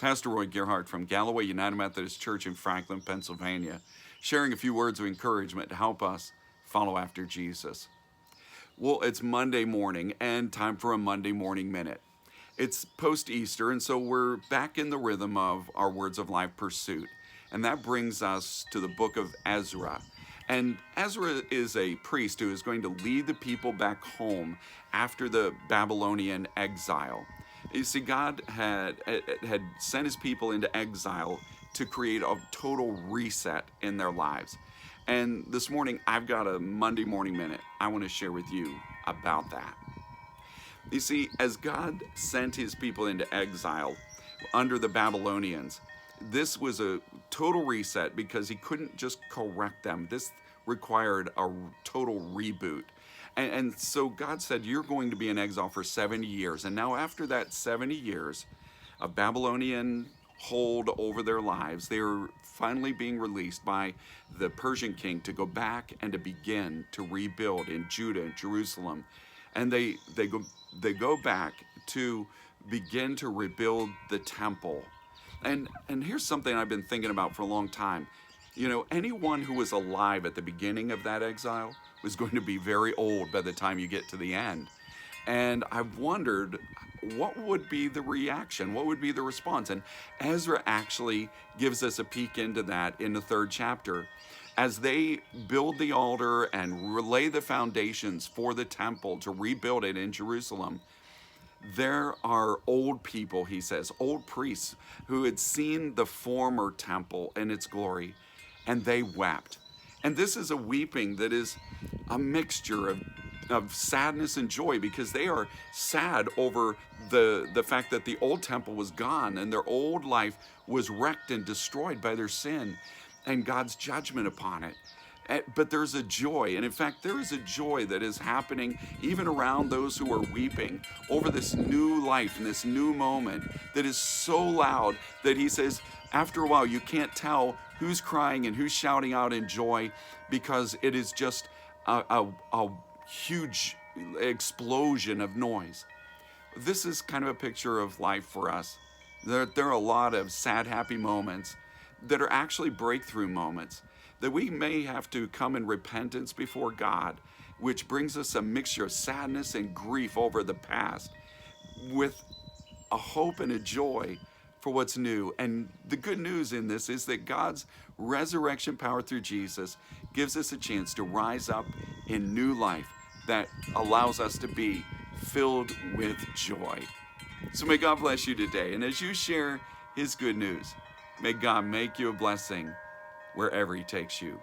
Pastor Roy Gerhardt from Galloway United Methodist Church in Franklin, Pennsylvania, sharing a few words of encouragement to help us follow after Jesus. Well, it's Monday morning and time for a Monday Morning Minute. It's post-Easter, and so we're back in the rhythm of our Words of Life pursuit. And that brings us to the book of Ezra. And Ezra is a priest who is going to lead the people back home after the Babylonian exile. You see, God had sent his people into exile to create a total reset in their lives. And this morning, I've got a Monday Morning Minute I want to share with you about that. You see, as God sent his people into exile under the Babylonians, this was a total reset because he couldn't just correct them. This required a total reboot. And so God said, you're going to be in exile for 70 years. And now after that 70 years, a Babylonian hold over their lives, they are finally being released by the Persian king to go back and to begin to rebuild in Judah and Jerusalem. And they go back to begin to rebuild the temple. And here's something I've been thinking about for a long time. You know, anyone who was alive at the beginning of that exile was going to be very old by the time you get to the end. And I've wondered, what would be the reaction? What would be the response? And Ezra actually gives us a peek into that in the 3rd chapter. As they build the altar and lay the foundations for the temple to rebuild it in Jerusalem, there are old people, he says, old priests who had seen the former temple and its glory, and they wept. And this is a weeping that is a mixture of sadness and joy, because they are sad over the fact that the old temple was gone and their old life was wrecked and destroyed by their sin and God's judgment upon it. But there's a joy, and in fact, there is a joy that is happening even around those who are weeping over this new life and this new moment that is so loud that he says, after a while, you can't tell who's crying and who's shouting out in joy, because it is just a huge explosion of noise. This is kind of a picture of life for us. There are a lot of sad, happy moments that are actually breakthrough moments, that we may have to come in repentance before God, which brings us a mixture of sadness and grief over the past with a hope and a joy for what's new. And the good news in this is that God's resurrection power through Jesus gives us a chance to rise up in new life that allows us to be filled with joy. So may God bless you today. And as you share his good news, may God make you a blessing wherever he takes you.